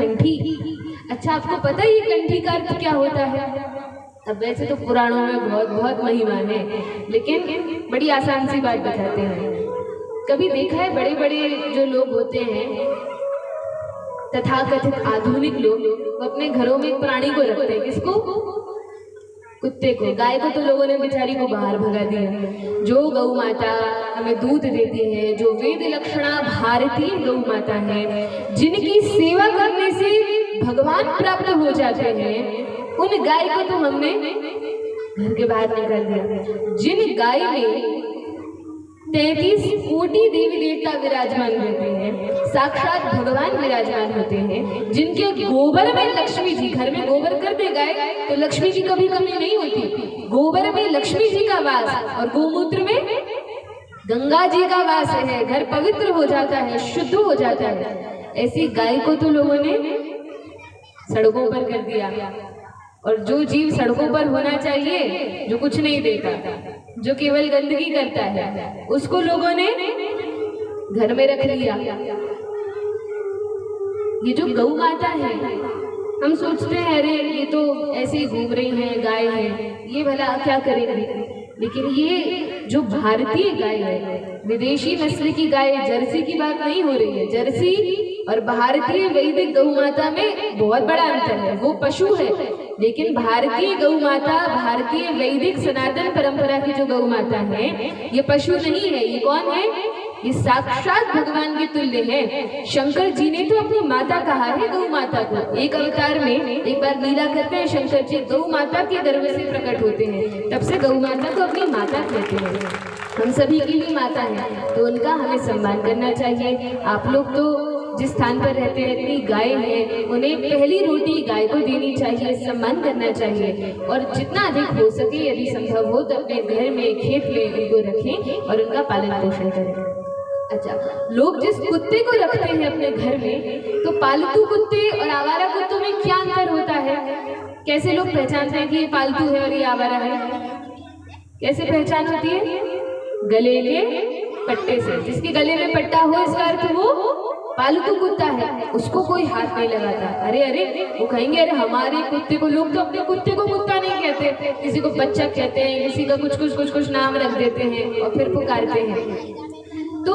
कंठी। अच्छा, आपको पता है ये कंठी का अर्थ क्या होता है? अब वैसे तो पुराणों में बहुत बहुत महिमा है, लेकिन बड़ी आसान सी बात बताते हैं। कभी देखा है बड़े बड़े जो लोग होते हैं, तथाकथित आधुनिक लोग, वो अपने घरों में एक प्राणी को रखते हैं। किसको? कुत्ते को। गाय को तो लोगों ने बेचारी को बाहर भगा दिया। जो गौ माता हमें दूध देती है, जो वेद लक्षणा भारतीय गौ माता है, जिनकी सेवा करने से भगवान प्राप्त हो जाते हैं, उन गाय को तो हमने घर के बाहर निकाल दिया। जिन गाय में 33 कोटि देवी देवता विराजमान रहते हैं, साक्षात भगवान विराजमान होते हैं, जिनके गोबर में लक्ष्मी जी, घर में गोबर कर दे गाय तो लक्ष्मी जी कभी कमी नहीं होती। गोबर में लक्ष्मी जी का वास और गोमूत्र में गंगा जी का वास है। घर पवित्र हो जाता है, शुद्ध हो जाता है। ऐसी गाय को तो लोगों ने सड़कों पर कर दिया। और जो जीव सड़कों पर होना चाहिए, जो कुछ नहीं देता, जो केवल गंदगी करता है, उसको लोगों ने घर में रख लिया। ये जो गौ माता है, हम सोचते हैं अरे ये तो ऐसे ही घूम रही है, गाय है, ये भला क्या करेंगे। लेकिन ये जो भारतीय गाय है, विदेशी नस्ल की गाय, जर्सी की बात नहीं हो रही है। जर्सी और भारतीय वैदिक गौ माता में बहुत बड़ा अंतर है। वो पशु है, लेकिन भारतीय गौ माता, भारतीय वैदिक सनातन परंपरा की जो गौ माता है, ये पशु नहीं है। ये कौन है? ये साक्षात भगवान के तुल्य है। शंकर जी ने तो अपनी माता कहा है गौ माता को। एक अवतार में एक बार लीला करते हैं शंकर जी, गौ माता के गर्भ से प्रकट होते हैं, तब से गौ माता को अपनी माता कहते हैं। हम सभी की भी माता है, तो उनका हमें सम्मान करना चाहिए। आप लोग तो जिस स्थान पर रहते हैं, इतनी गाय है, उन्हें पहली रोटी गाय को देनी चाहिए, सम्मान करना चाहिए। और जितना अधिक हो सके, यदि संभव हो तो अपने घर में, खेत में उनको रखें और उनका पालन पोषण करें। अच्छा, लोग जिस कुत्ते को रखते हैं अपने घर में, तो पालतू कुत्ते और आवारा कुत्तों में क्या अंतर होता है? कैसे लोग पहचानते हैं कि ये पालतू है और ये आवारा है? कैसे पहचान होती है? गले के पट्टे से। जिसके गले में पट्टा हो, इसका अर्थ वो पालतू कुत्ता है, उसको कोई हाथ नहीं लगाता। अरे अरे, वो कहेंगे अरे हमारे कुत्ते को, लोग तो अपने कुत्ते को कुत्ता नहीं कहते, किसी को बच्चा कहते हैं, किसी का कुछ नाम रख देते हैं और फिर पुकारते हैं। तो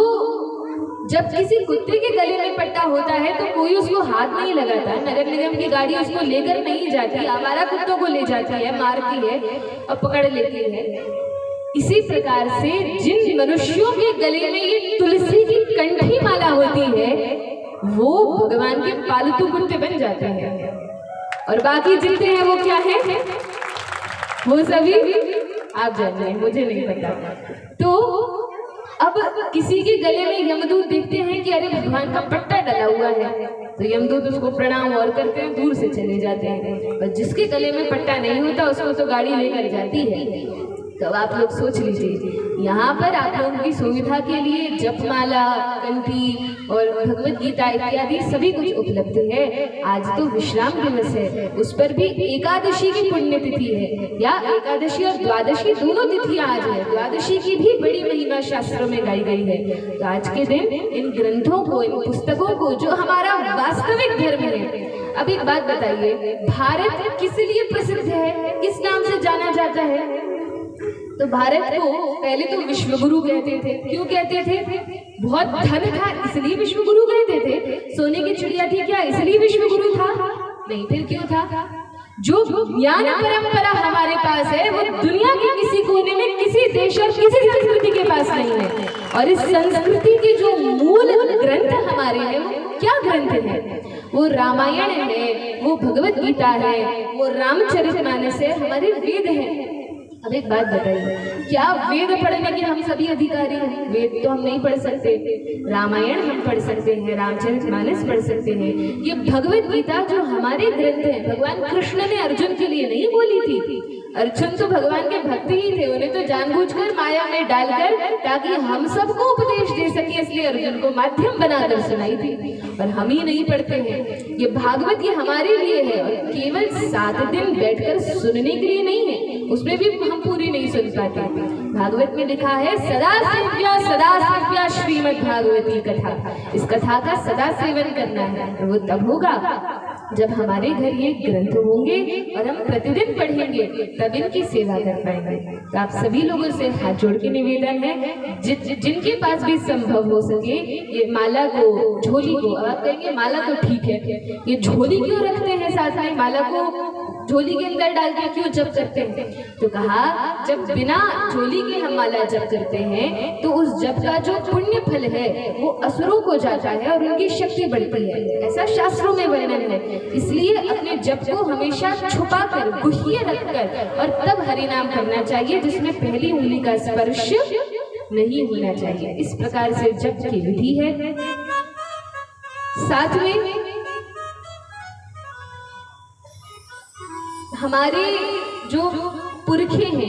जब किसी कुत्ते के गले में पट्टा होता है तो कोई उसको हाथ नहीं लगाता। नगर निगम की गाड़ी उसको लेकर नहीं जाती, आवारा कुत्तों को ले जाती है, मारती है और पकड़ लेती है। इसी प्रकार से जिन मनुष्यों के गले में ये तुलसी की कंठी माला होती है, वो भगवान के पालतू कुत्ते बन जाते हैं। और बाकी जितने हैं वो क्या है? वो सभी आप जानिए, मुझे नहीं पता। तो अब किसी के गले में यमदूत देखते हैं कि अरे भगवान का पट्टा डला हुआ है, तो यमदूत उसको प्रणाम और करते हैं, दूर से चले जाते हैं। और जिसके गले में पट्टा नहीं होता, उसको तो गाड़ी लेकर जाती है। तो आप लोग सोच लीजिए, यहाँ पर आप लोगों की सुविधा के लिए जपमाला, कंठी और भगवत गीता इत्यादि सभी कुछ उपलब्ध है। आज तो विश्राम दिवस है, उस पर भी एकादशी की पुण्यतिथि है, या एकादशी और द्वादशी दोनों तिथियां आज है। द्वादशी की भी बड़ी महिमा शास्त्रों में गाई गई है। तो आज के दिन इन ग्रंथों को, इन पुस्तकों को, जो हमारा वास्तविक धर्म है। अब एक बात बताइए, भारत किस लिए प्रसिद्ध है, किस नाम से जाना जाता है? तो भारत को पहले तो विश्वगुरु कहते थे। क्यों कहते थे? बहुत धन था इसलिए विश्वगुरु कहते थे। सोने की चिड़िया थी क्या इसलिए विश्वगुरु था? नहीं, फिर क्यों था? जो ज्ञान परंपरा हमारे पास है, वो दुनिया के किसी कोने में, किसी देश और किसी संस्कृति के पास नहीं है। और इस संस्कृति के जो मूल ग्रंथ हमारे हैं, वो क्या ग्रंथ है? वो रामायण है, वो भगवत गीता है, वो रामचरितमानस है, हमारे वेद हैं। अब एक बात बताइए, क्या वेद पढ़ने के हम सभी अधिकारी हैं? वेद तो हम नहीं पढ़ सकते, रामायण हम पढ़ सकते हैं, रामचरितमानस पढ़ सकते हैं। ये भगवत गीता जो हमारे ग्रंथ है, भगवान कृष्ण ने अर्जुन के लिए नहीं बोली थी। अर्जुन तो भगवान के भक्त ही थे, उन्हें तो जानबूझकर माया में डालकर, ताकि हम सबको उपदेश दे सके, इसलिए अर्जुन को माध्यम बनाकर सुनाई थी। पर हम ही नहीं पढ़ते हैं। ये भागवत ये हमारे लिए है, और केवल 7 दिन बैठकर सुनने के लिए नहीं है, उसमें भी हम पूरी नहीं सुन पाते। भागवत में लिखा है सदा सेव्या श्रीमद् भागवती कथा। इस कथा का सदा सेवन करना है और वो तब होगा जब हमारे घर ये ग्रंथ होंगे और हम प्रतिदिन पढ़ेंगे, तब इनकी सेवा कर पाएंगे। तो आप सभी लोगों से हाथ जोड़ के निवेदन है, जिनके पास भी संभव हो सके ये माला को, झोली को, आप कहेंगे माला तो ठीक है, ये झोली क्यों रखते हैं साथ में, माला को झोली के अंदर डाल के क्यों जप करते हैं? तो कहा जब बिना झोली के हम माला जप करते हैं तो उस जप का जो पुण्य फल है वो असुरों को जाता है और उनकी शक्ति बढ़ती है, ऐसा शास्त्रों में वर्णन है। इसलिए अपने जप को हमेशा छुपा कर, गुह्य रखकर और तब हरि नाम करना चाहिए, जिसमें पहली उंगली का स्पर्श नहीं होना चाहिए। इस प्रकार से जप की विधि है। साथ में हमारे जो पुरखे हैं